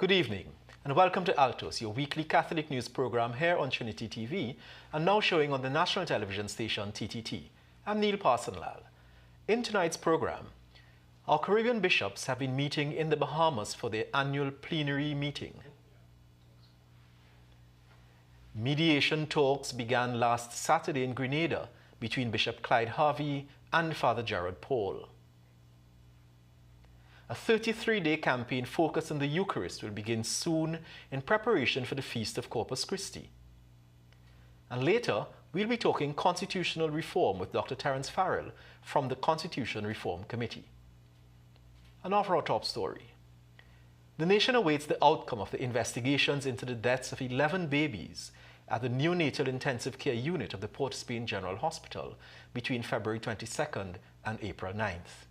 Good evening and welcome to Altos, your weekly Catholic news program here on Trinity TV and now showing on the national television station TTT. I'm Neil Parsonlal. In tonight's program, our Caribbean bishops have been meeting in the Bahamas for their annual plenary meeting. Mediation talks began last Saturday in Grenada between Bishop Clyde Harvey and Father Gerard Paul. A 33-day campaign focused on the Eucharist will begin soon in preparation for the Feast of Corpus Christi. And later, we'll be talking constitutional reform with Dr. Terence Farrell from the Constitution Reform Committee. And now for our top story. The nation awaits the outcome of the investigations into the deaths of 11 babies at the neonatal intensive care unit of the Port Spain General Hospital between February 22nd and April 9th.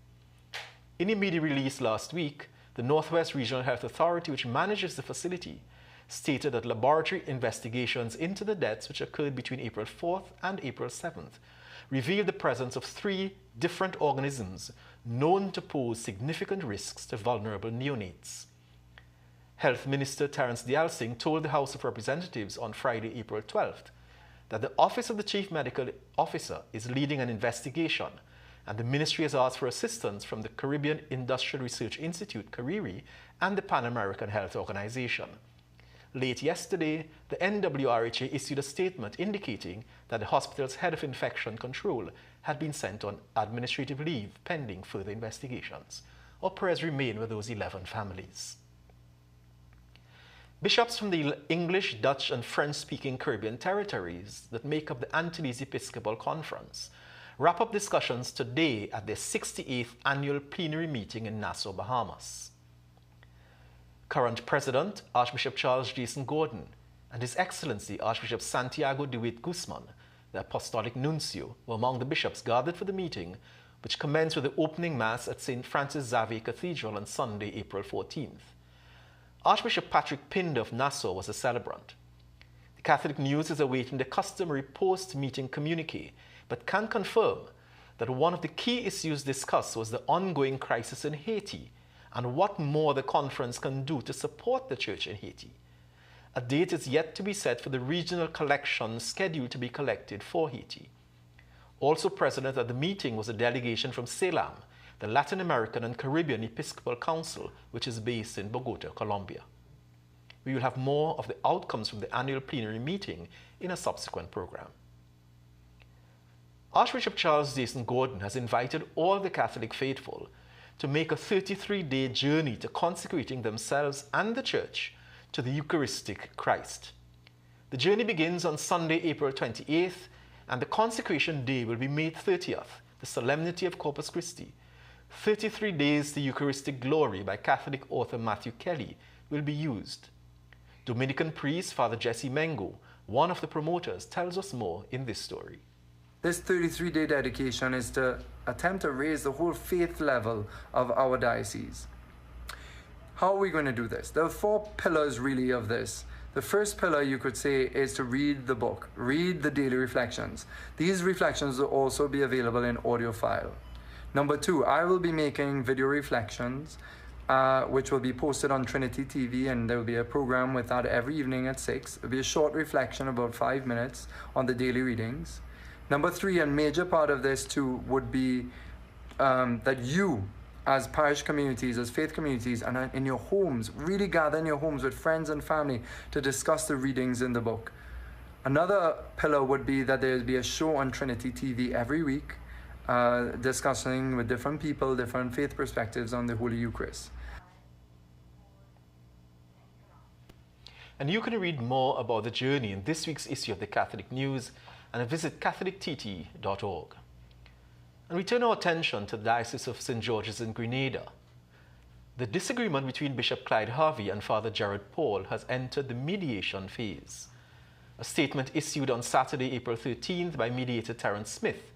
In a media release last week, the Northwest Regional Health Authority, which manages the facility, stated that laboratory investigations into the deaths, which occurred between April 4th and April 7th, revealed the presence of 3 different organisms known to pose significant risks to vulnerable neonates. Health Minister Terence Dialsing told the House of Representatives on Friday, April 12th, that the Office of the Chief Medical Officer is leading an investigation, and the ministry has asked for assistance from the Caribbean Industrial Research Institute, CARIRI, and the Pan American Health Organization. Late yesterday, the NWRHA issued a statement indicating that the hospital's head of infection control had been sent on administrative leave pending further investigations. Our prayers remain with those 11 families. Bishops from the English, Dutch, and French-speaking Caribbean territories that make up the Antilles Episcopal Conference wrap up discussions today at their 68th annual plenary meeting in Nassau, Bahamas. Current President, Archbishop Charles Jason Gordon, and His Excellency Archbishop Santiago de Witt Guzman, the Apostolic Nuncio, were among the bishops gathered for the meeting, which commenced with the opening Mass at St. Francis Xavier Cathedral on Sunday, April 14th. Archbishop Patrick Pinder of Nassau was a celebrant. The Catholic News is awaiting the customary post-meeting communique, but can confirm that one of the key issues discussed was the ongoing crisis in Haiti and what more the conference can do to support the church in Haiti. A date is yet to be set for the regional collection scheduled to be collected for Haiti. Also present at the meeting was a delegation from CELAM, the Latin American and Caribbean Episcopal Council, which is based in Bogota, Colombia. We will have more of the outcomes from the annual plenary meeting in a subsequent program. Archbishop Charles Jason Gordon has invited all the Catholic faithful to make a 33-day journey to consecrating themselves and the Church to the Eucharistic Christ. The journey begins on Sunday, April 28th, and the consecration day will be May 30th, the Solemnity of Corpus Christi. 33 Days to Eucharistic Glory by Catholic author Matthew Kelly will be used. Dominican priest Father Jesse Mengo, one of the promoters, tells us more in this story. This 33-day dedication is to attempt to raise the whole faith level of our diocese. How are we going to do this? There are 4 pillars really of this. The first pillar, you could say, is to read the book, read the daily reflections. These reflections will also be available in audio file. Number 2, I will be making video reflections, which will be posted on Trinity TV, and there will be a program with that every evening at 6. It will be a short reflection, about 5 minutes, on the daily readings. Number 3, and major part of this too, would be that you, as parish communities, as faith communities, and in your homes, really gather in your homes with friends and family to discuss the readings in the book. Another pillar would be that there will be a show on Trinity TV every week, discussing with different people, different faith perspectives on the Holy Eucharist. And you can read more about the journey in this week's issue of the Catholic News and visit catholictt.org. And we turn our attention to the Diocese of St. George's in Grenada. The disagreement between Bishop Clyde Harvey and Father Gerard Paul has entered the mediation phase. A statement issued on Saturday, April 13th by mediator Terence Smith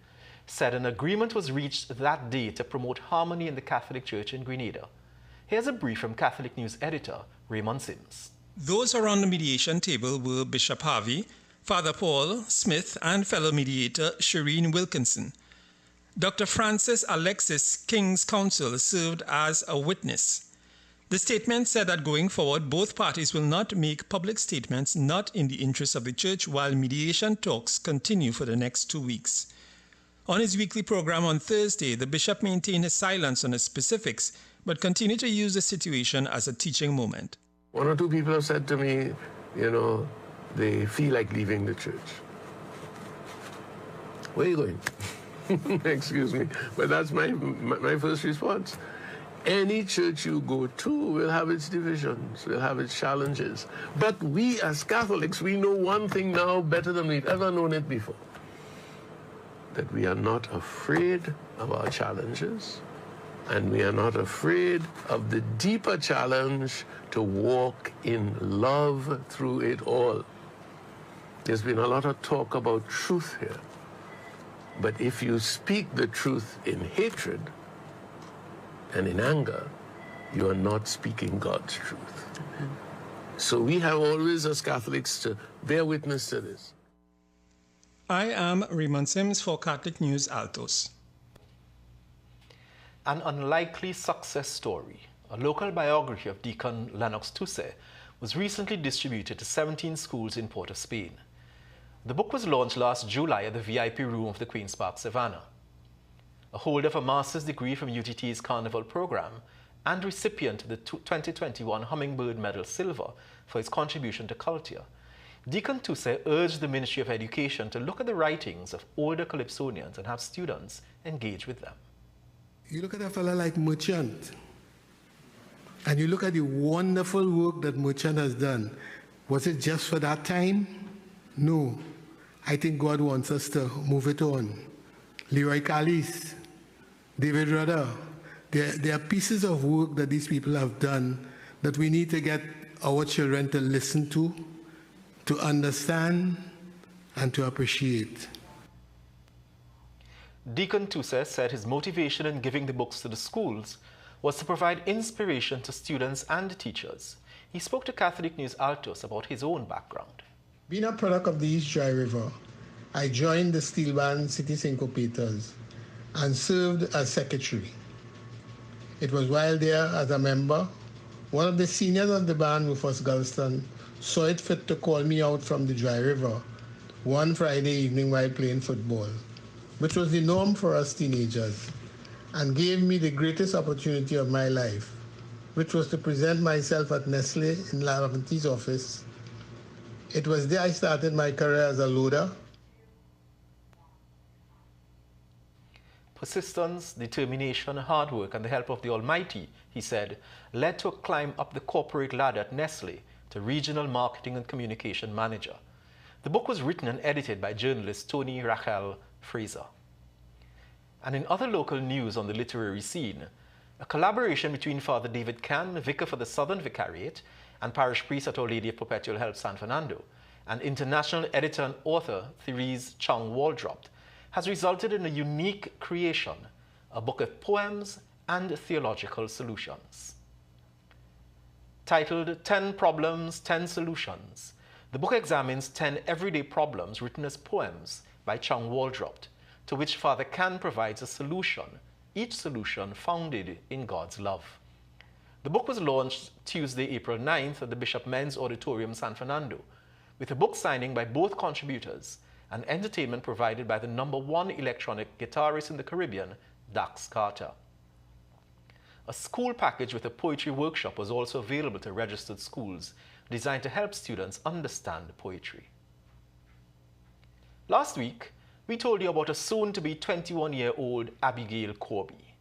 said an agreement was reached that day to promote harmony in the Catholic Church in Grenada. Here's a brief from Catholic News editor Raymond Sims. Those around the mediation table were Bishop Harvey, Father Paul Smith, and fellow mediator Shireen Wilkinson. Dr. Francis Alexis King's counsel served as a witness. The statement said that going forward, both parties will not make public statements not in the interest of the church while mediation talks continue for the next 2 weeks. On his weekly program on Thursday, the bishop maintained his silence on the specifics, but continued to use the situation as a teaching moment. One or two people have said to me, they feel like leaving the church. Where are you going? Excuse me, but that's my first response. Any church you go to will have its divisions, will have its challenges. But we as Catholics, we know one thing now better than we've ever known it before. That we are not afraid of our challenges, and we are not afraid of the deeper challenge to walk in love through it all. There's been a lot of talk about truth here. But if you speak the truth in hatred and in anger, you are not speaking God's truth. Mm-hmm. So we have always, as Catholics, to bear witness to this. I am Raymond Sims for Catholic News Altos. An unlikely success story, a local biography of Deacon Lennox Tusse, was recently distributed to 17 schools in Port of Spain. The book was launched last July at the VIP room of the Queen's Park Savannah. A holder of a master's degree from UTT's Carnival program and recipient of the 2021 Hummingbird Medal Silver for his contribution to culture, Deacon Tusse urged the Ministry of Education to look at the writings of older Calypsonians and have students engage with them. You look at a fellow like Merchant, and you look at the wonderful work that Merchant has done. Was it just for that time? No. I think God wants us to move it on. Leroy Callis, David Rudder, there are pieces of work that these people have done that we need to get our children to listen to understand, and to appreciate. Deacon Tusse said his motivation in giving the books to the schools was to provide inspiration to students and teachers. He spoke to Catholic News Altos about his own background. Being a product of the East Dry River, I joined the steel band City Syncopators and served as secretary. It was while there as a member, one of the seniors of the band, Rufus Gulston, saw it fit to call me out from the Dry River one Friday evening while playing football, which was the norm for us teenagers, and gave me the greatest opportunity of my life, which was to present myself at Nestle in Laventy's office. It was there I started my career as a loader. Persistence, determination, hard work, and the help of the Almighty, he said, led to a climb up the corporate ladder at Nestle to Regional Marketing and Communication Manager. The book was written and edited by journalist Tony Rachel Fraser. And in other local news on the literary scene, a collaboration between Father David Can, vicar for the Southern Vicariate, and parish priest at Our Lady of Perpetual Help San Fernando, and international editor and author Therese Chung Waldrop, has resulted in a unique creation, a book of poems and theological solutions. Titled 10 Problems, 10 Solutions, the book examines 10 everyday problems written as poems by Chung Waldrop, to which Father Can provides a solution, each solution founded in God's love. The book was launched Tuesday, April 9th at the Bishop Men's Auditorium, San Fernando, with a book signing by both contributors and entertainment provided by the #1 electronic guitarist in the Caribbean, Dax Carter. A school package with a poetry workshop was also available to registered schools, designed to help students understand poetry. Last week, we told you about a soon-to-be 21-year-old Abigail Corby,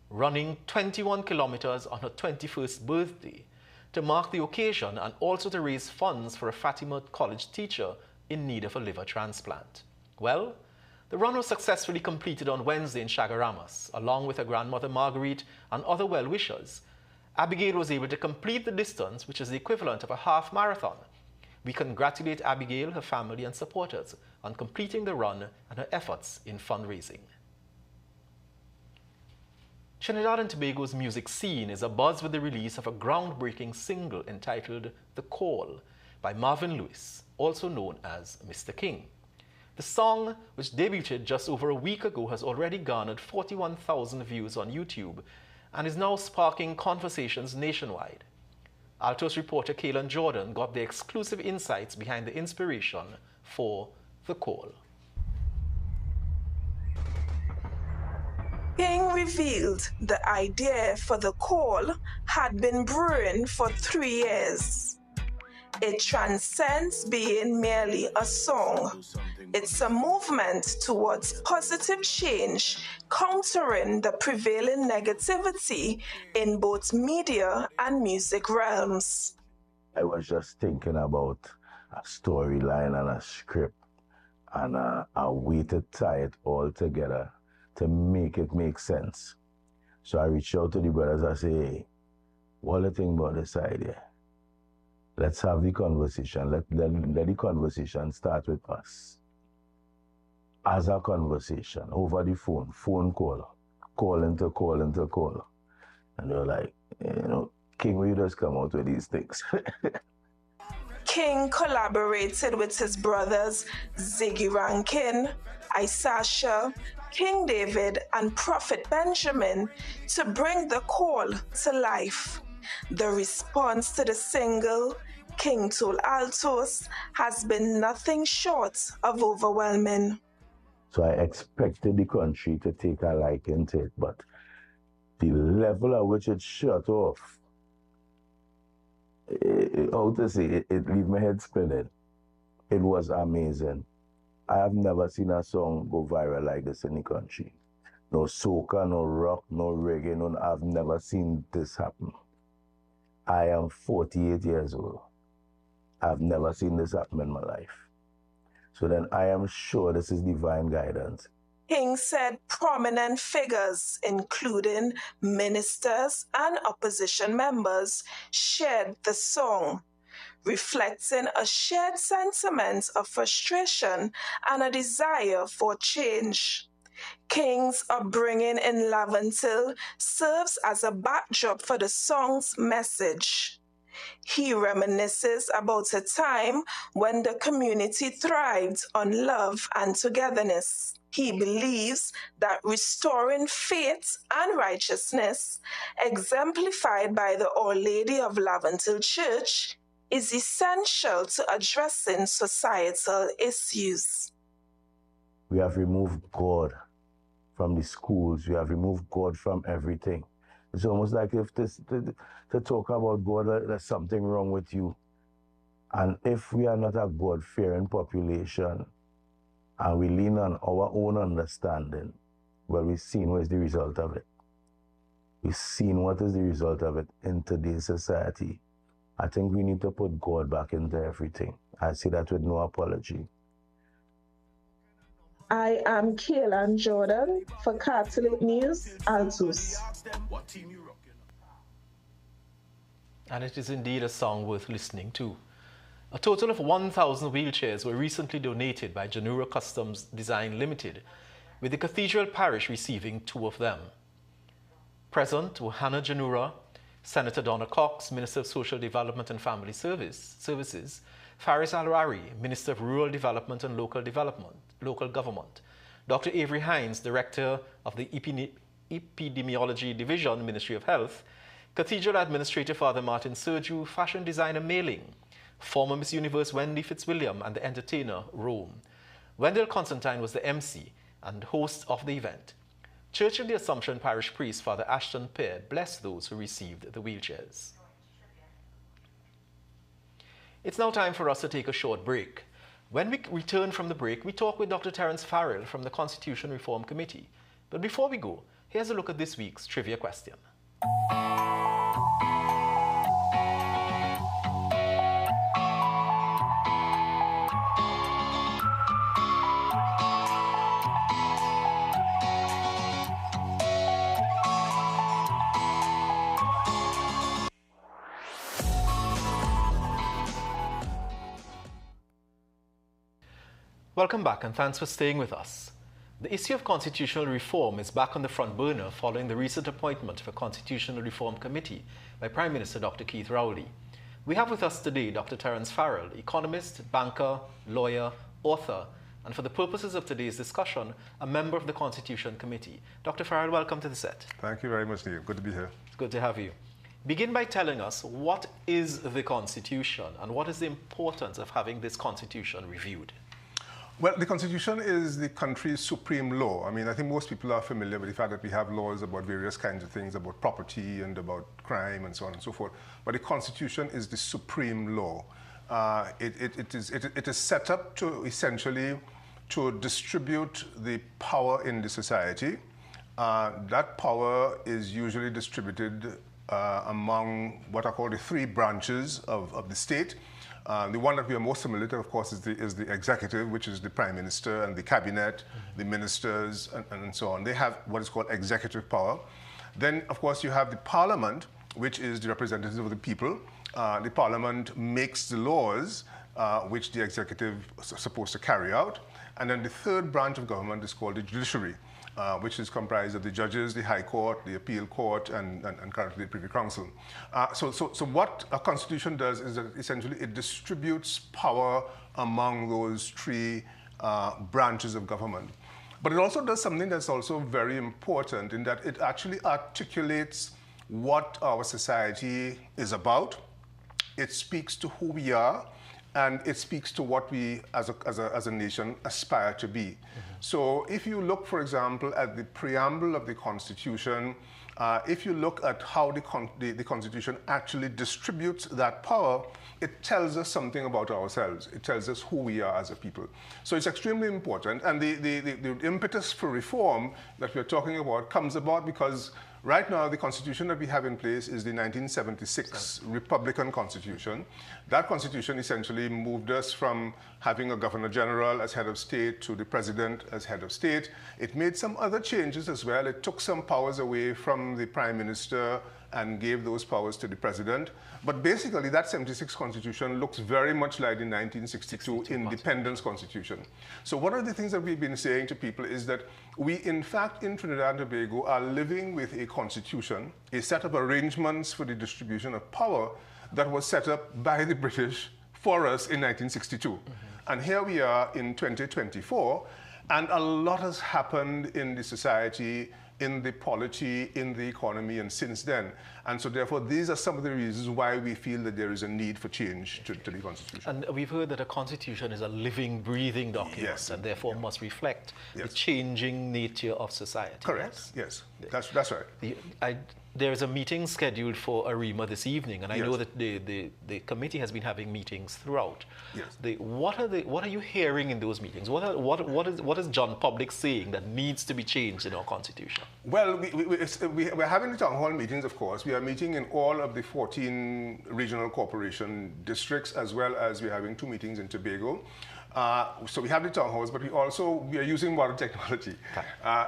running 21 kilometers on her 21st birthday to mark the occasion and also to raise funds for a Fatima College teacher in need of a liver transplant. Well, the run was successfully completed on Wednesday in Chaguaramas, along with her grandmother Marguerite and other well-wishers. Abigail was able to complete the distance, which is the equivalent of a half marathon. We congratulate Abigail, her family and supporters on completing the run and her efforts in fundraising. Trinidad and Tobago's music scene is abuzz with the release of a groundbreaking single entitled The Call by Marvin Lewis, also known as Mr. King. The song, which debuted just over a week ago, has already garnered 41,000 views on YouTube and is now sparking conversations nationwide. Altos reporter Kaelan Jordan got the exclusive insights behind the inspiration for the call. King revealed the idea for the call had been brewing for 3 years. It transcends being merely a song. It's a movement towards positive change, countering the prevailing negativity in both media and music realms. I was just thinking about a storyline and a script and a way to tie it all together to make it make sense. So I reached out to the brothers. I say, hey, what do you think about this idea? Let's have the conversation. Let the conversation start with us. As a conversation, over the phone call, call into call. And they're like, King, will you just come out with these things? King collaborated with his brothers Ziggy Rankin, Isasha, King David, and Prophet Benjamin to bring the call to life. The response to the single, King Told Altos, has been nothing short of overwhelming. So I expected the country to take a liking to it, but the level at which it shut off, it leave my head spinning. It was amazing. I have never seen a song go viral like this in the country. No soca, no rock, no reggae, I've never seen this happen. I am 48 years old. I've never seen this happen in my life. So then I am sure this is divine guidance. King said prominent figures, including ministers and opposition members, shared the song, reflecting a shared sentiment of frustration and a desire for change. King's upbringing in Laventille serves as a backdrop for the song's message. He reminisces about a time when the community thrived on love and togetherness. He believes that restoring faith and righteousness, exemplified by the Our Lady of Laventille Church, is essential to addressing societal issues. We have removed God from the schools. We have removed God from everything. It's almost like if to talk about God, there's something wrong with you. And if we are not a God-fearing population and we lean on our own understanding, well, we've seen what is the result of it. We've seen what is the result of it in today's society. I think we need to put God back into everything. I say that with no apology. I am Kaelan Jordan for Catholic News, Altos. And it is indeed a song worth listening to. A total of 1,000 wheelchairs were recently donated by Janura Customs Design Limited, with the Cathedral Parish receiving 2 of them. Present were Hannah Janura, Senator Donna Cox, Minister of Social Development and Family Services, Faris Al-Rari, Minister of Rural Development and Local Government, Dr. Avery Hines, Director of the Epidemiology Division, Ministry of Health, Cathedral Administrator Father Martin Sergiu, Fashion Designer Mailing, former Miss Universe Wendy Fitzwilliam, and the entertainer Rome. Wendell Constantine was the MC and host of the event. Church of the Assumption Parish Priest Father Ashton Pear blessed those who received the wheelchairs. It's now time for us to take a short break. When we return from the break, we talk with Dr. Terence Farrell from the Constitution Reform Committee. But before we go, here's a look at this week's trivia question. Welcome back and thanks for staying with us. The issue of constitutional reform is back on the front burner following the recent appointment of a Constitutional Reform Committee by Prime Minister Dr. Keith Rowley. We have with us today Dr. Terence Farrell, economist, banker, lawyer, author, and for the purposes of today's discussion, a member of the Constitution Committee. Dr. Farrell, welcome to the set. Thank you very much, Neil. Good to be here. It's good to have you. Begin by telling us, what is the Constitution and what is the importance of having this Constitution reviewed? Well, the Constitution is the country's supreme law. I mean, I think most people are familiar with the fact that we have laws about various kinds of things, about property and about crime and so on and so forth. But the Constitution is the supreme law. It is set up to essentially to distribute the power in the society. That power is usually distributed among what are called the three branches of the state. The one that we are most familiar with, of course, is the executive, which is the prime minister and the cabinet, the ministers, and so on. They have what is called executive power. Then, of course, you have the parliament, which is the representative of the people. The parliament makes the laws which the executive is supposed to carry out. And then the third branch of government is called the judiciary, which is comprised of the judges, the High Court, the Appeal Court, and currently the Privy Council. So what a constitution does is that essentially it distributes power among those three branches of government. But it also does something that's also very important in that it actually articulates what our society is about. It speaks to who we are, and it speaks to what we as a nation aspire to be. So if you look, for example, at the preamble of the Constitution, if you look at how the Constitution actually distributes that power, it tells us something about ourselves. It tells us who we are as a people. So it's extremely important. And the impetus for reform that we're talking about comes about because right now, the Constitution that we have in place is the 1976 Republican Constitution. That Constitution essentially moved us from having a Governor General as head of state to the President as head of state. It made some other changes as well. It took some powers away from the Prime Minister and gave those powers to the President. But basically, that 76 Constitution looks very much like the 1962 Independence Constitution. So one of the things that we've been saying to people is that we, in fact, in Trinidad and Tobago are living with a constitution, a set of arrangements for the distribution of power that was set up by the British for us in 1962. And here we are in 2024, and a lot has happened in the society, in the polity, in the economy, and since then. And so therefore, these are some of the reasons why we feel that there is a need for change to the Constitution. And we've heard that a Constitution is a living, breathing document, yes, and therefore must reflect the changing nature of society. Correct, yes. That's right. There is a meeting scheduled for ARIMA this evening, and I know that the committee has been having meetings throughout. Yes. What are you hearing in those meetings? What is John Public saying that needs to be changed in our Constitution? Well, we're having the town hall meetings, of course. We are meeting in all of the 14 regional corporation districts, as well as we're having 2 meetings in Tobago. So we have the town halls, but we are using modern technology.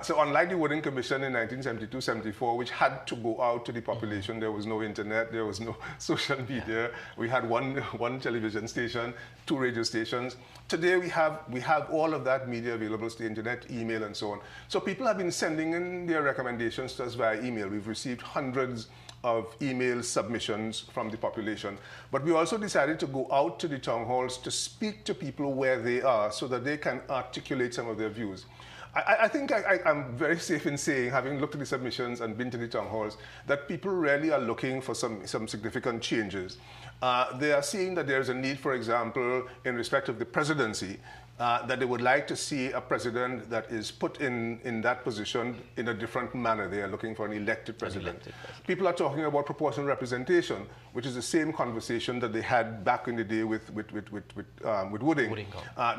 So unlike the Wooding Commission in 1972-74, which had to go out to the population, there was no internet, there was no social media. We had one television station, 2 radio stations. Today we have all of that media available to the internet, email, and so on. So people have been sending in their recommendations to us via email. We've received hundreds of email submissions from the population. But we also decided to go out to the town halls to speak to people where they are so that they can articulate some of their views. I think I'm very safe in saying, having looked at the submissions and been to the town halls, that people really are looking for some significant changes. They are seeing that there's a need, for example, in respect of the presidency, that they would like to see a president that is put in that position in a different manner. They are looking for an elected president. People are talking about proportional representation, which is the same conversation that they had back in the day with Wooding.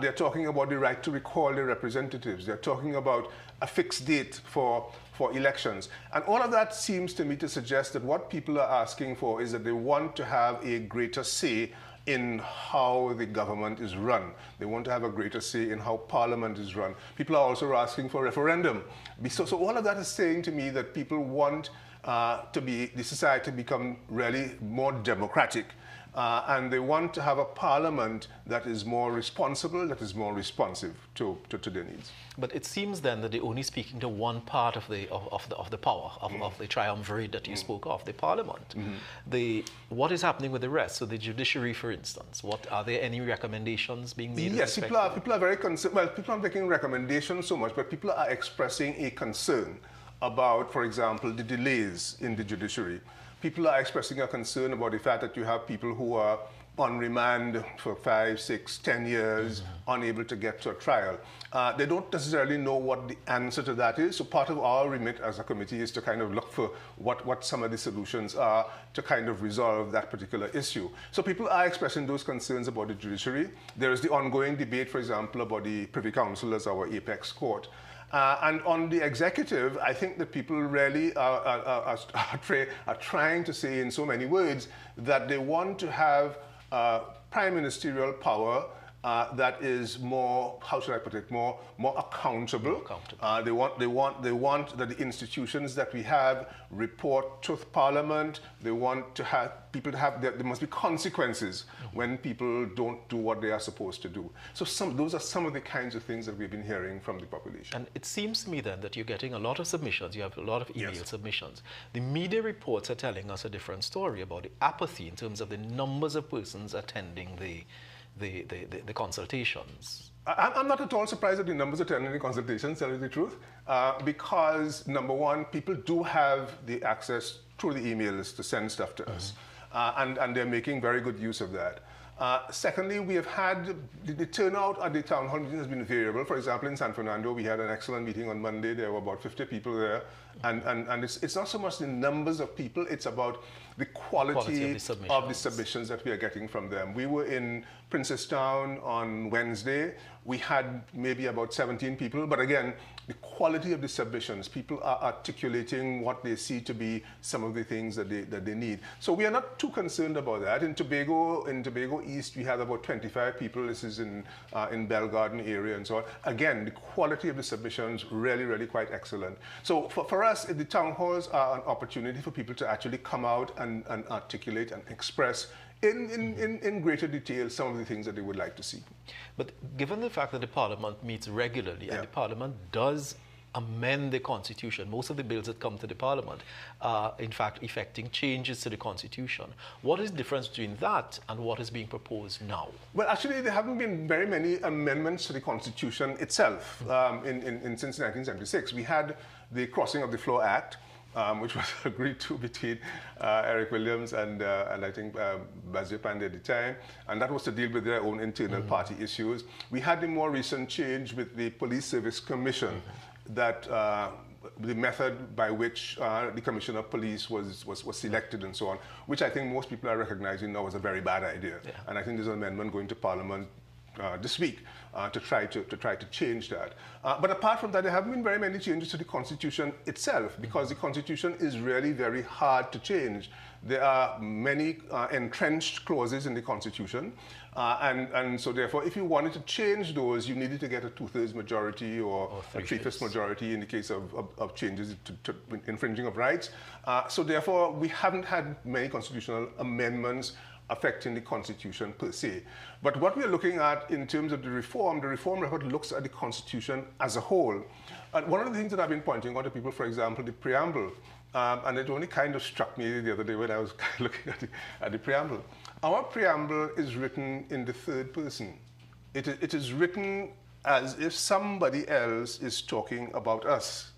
They're talking about the right to recall their representatives. They're talking about a fixed date for elections. And all of that seems to me to suggest that what people are asking for is that they want to have a greater say in how the government is run. They want to have a greater say in how parliament is run. People are also asking for referendum. So all of that is saying to me that people want the society to become really more democratic. and they want to have a parliament that is more responsible, that is more responsive to their needs. But it seems then that they're only speaking to one part of the power of the triumvirate that you spoke of, the parliament. What is happening with the rest? So the judiciary, for instance, are there any recommendations being made? Yes, people are very concerned. Well, people aren't making recommendations so much, but people are expressing a concern about, for example, the delays in the judiciary. People are expressing a concern about the fact that you have people who are on remand for 5, 6, 10 years, unable to get to a trial. They don't necessarily know what the answer to that is. So part of our remit as a committee is to kind of look for what some of the solutions are to kind of resolve that particular issue. So people are expressing those concerns about the judiciary. There is the ongoing debate, for example, about the Privy Council as our apex court. And on the executive, I think that people really are trying to say in so many words that they want to have prime ministerial power that is more, how should I put it, more accountable. They want that the institutions that we have report to Parliament. They want to have people to have, there must be consequences when people don't do what they are supposed to do. So those are some of the kinds of things that we've been hearing from the population. And it seems to me then that you're getting a lot of submissions. You have a lot of email submissions. The media reports are telling us a different story about the apathy in terms of the numbers of persons attending the consultations. I'm not at all surprised at the numbers attending the consultations, tell you the truth, because number one, people do have the access through the emails to send stuff to us, and they're making very good use of that. Secondly, we have had the turnout at the town hall meeting has been variable. For example, in San Fernando, we had an excellent meeting on Monday. There were about 50 people there. And it's not so much the numbers of people, it's about the quality of the submissions that we are getting from them. We were in Princestown on Wednesday. We had maybe about 17 people, but again, the quality of the submissions, people are articulating what they see to be some of the things that they need. So we are not too concerned about that. In Tobago East, we had about 25 people. This is in Bell Garden area and so on. Again, the quality of the submissions really, really quite excellent. So for us, the town halls are an opportunity for people to actually come out and articulate and express in greater detail some of the things that they would like to see. But given the fact that the Parliament meets regularly and the Parliament does amend the Constitution, most of the bills that come to the Parliament are in fact effecting changes to the Constitution. What is the difference between that and what is being proposed now? Well, actually, there haven't been very many amendments to the Constitution itself since 1976. We had the Crossing of the Floor Act, which was agreed to between Eric Williams and I think Bazir Pandey at the time, and that was to deal with their own internal party issues. We had the more recent change with the Police Service Commission, that the method by which the Commissioner of Police was selected and so on, which I think most people are recognizing now was a very bad idea. And I think there's an amendment going to Parliament this week to try to change that. But apart from that, there haven't been very many changes to the Constitution itself, because the Constitution is really very hard to change. There are many entrenched clauses in the Constitution, and so therefore, if you wanted to change those, you needed to get a 2/3 majority or a 3/5 majority in the case of changes to infringing of rights. So therefore, we haven't had many constitutional amendments affecting the Constitution per se. But what we're looking at in terms of the reform report looks at the Constitution as a whole. And one of the things that I've been pointing out to people, for example, the preamble, and it only kind of struck me the other day when I was looking at the preamble. Our preamble is written in the third person. It is written as if somebody else is talking about us.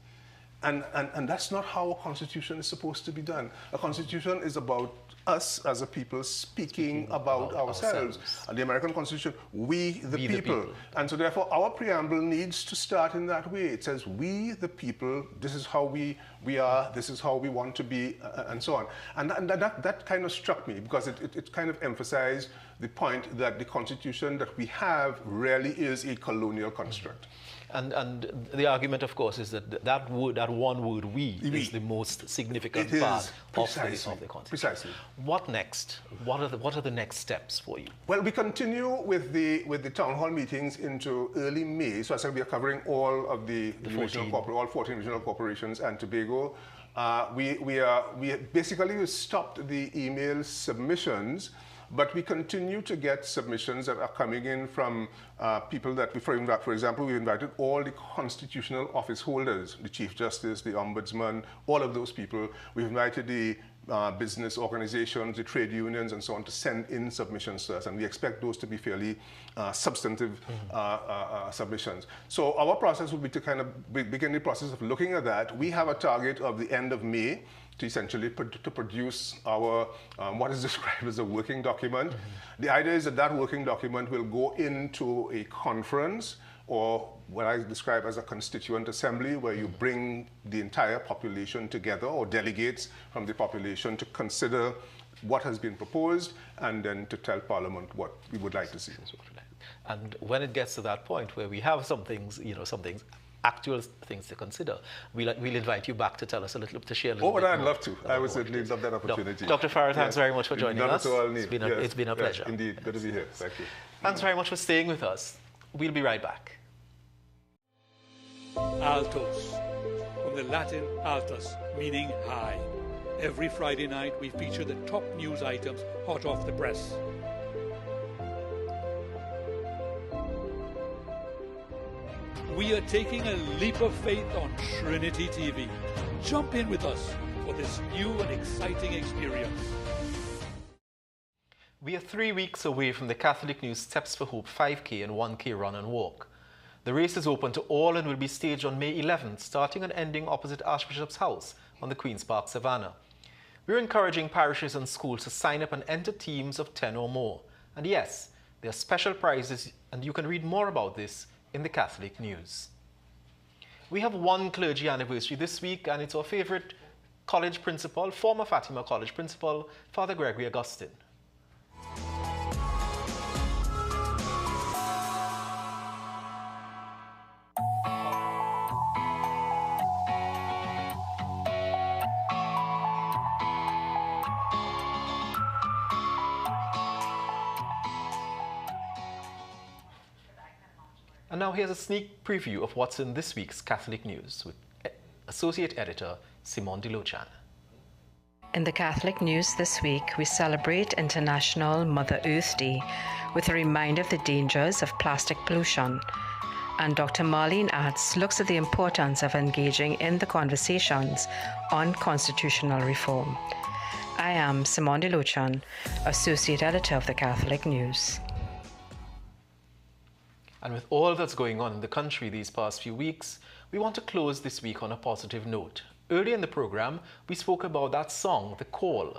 And that's not how a constitution is supposed to be done. A constitution is about us as a people speaking about ourselves. And the American Constitution, we the people. And so therefore our preamble needs to start in that way. It says, we the people, this is how we are, this is how we want to be, and so on. And that kind of struck me, because it kind of emphasized the point that the Constitution that we have really is a colonial construct. And the argument, of course, is that one word, we, is the most significant part of the Constitution. Precisely. What next? What are the next steps for you? Well, we continue with the town hall meetings into early May. So I said we are covering all of the all 14 regional corporations and Tobago. We basically stopped the email submissions, But we continue to get submissions that are coming in from people that, for example, we invited all the constitutional office holders, the Chief Justice, the Ombudsman, all of those people. We've invited the business organizations, the trade unions, and so on to send in submissions to us, and we expect those to be fairly substantive submissions. So our process will be to kind of begin the process of looking at that. We have a target of the end of May to essentially to produce our what is described as a working document. The idea is that that working document will go into a conference, or what I describe as a constituent assembly, where you bring the entire population together, or delegates from the population, to consider what has been proposed and then to tell Parliament what we would like to see. And when it gets to that point where we have some things, actual things to consider, we'll invite you back to tell us a little, to share a little bit I'd more love to. I would certainly love that opportunity. Dr. Farah, thanks very much for joining us. Not at all, Neil. It's been a pleasure. Indeed, good to be here. Thank you. Thanks very much for staying with us. We'll be right back. Altos, from the Latin altus, meaning high. Every Friday night we feature the top news items hot off the press. We are taking a leap of faith on Trinity TV. Jump in with us for this new and exciting experience. We are 3 weeks away from the Catholic News Steps for Hope 5K and 1K run and walk. The race is open to all and will be staged on May 11th, starting and ending opposite Archbishop's House on the Queen's Park Savannah. We're encouraging parishes and schools to sign up and enter teams of 10 or more. And yes, there are special prizes, and you can read more about this in the Catholic News. We have one clergy anniversary this week, and it's our favorite college principal, former Fatima College principal, Father Gregory Augustine. And now here's a sneak preview of what's in this week's Catholic News with Associate Editor Simone DeLochan. In the Catholic News this week, we celebrate International Mother Earth Day with a reminder of the dangers of plastic pollution. And Dr. Marlene Atz looks at the importance of engaging in the conversations on constitutional reform. I am Simone DeLochan, Associate Editor of the Catholic News. And with all that's going on in the country these past few weeks, we want to close this week on a positive note. Earlier in the program, we spoke about that song, The Call.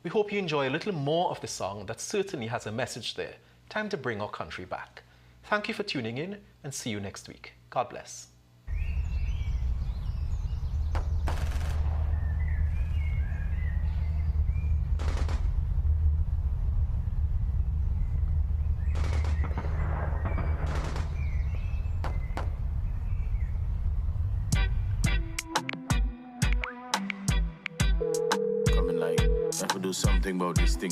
We hope you enjoy a little more of the song that certainly has a message there. Time to bring our country back. Thank you for tuning in, and see you next week. God bless. Do something about this thing,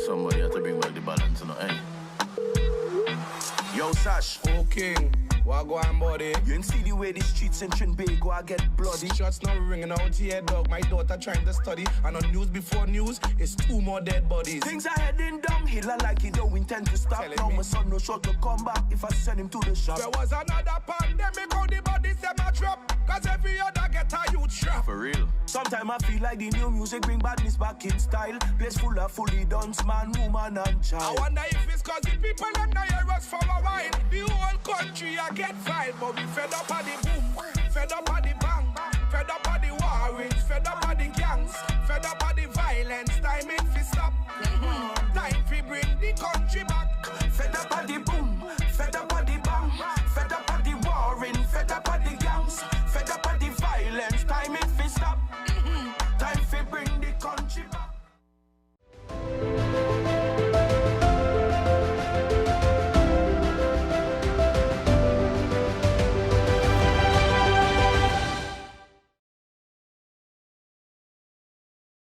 somebody have to bring back the balance, Yo, Sash. Oh, King. What go on, buddy? You ain't see the way the streets in Trinbago I get bloody. Shots now ringing out here, dog. My daughter trying to study, and on news before news, it's 2 more dead bodies. Things are heading downhill, I like it, don't intend to stop. Now my son no shot to come back if I send him to the shop. There was another pandemic, how the bodies them a drop, cause every other get a youth shop. For real. Sometimes I feel like the new music bring badness back in style. Place full of fully dance, man, woman and child. I wonder if it's cause the people them not hear us for a while. The whole country I get filed, but we fed up on the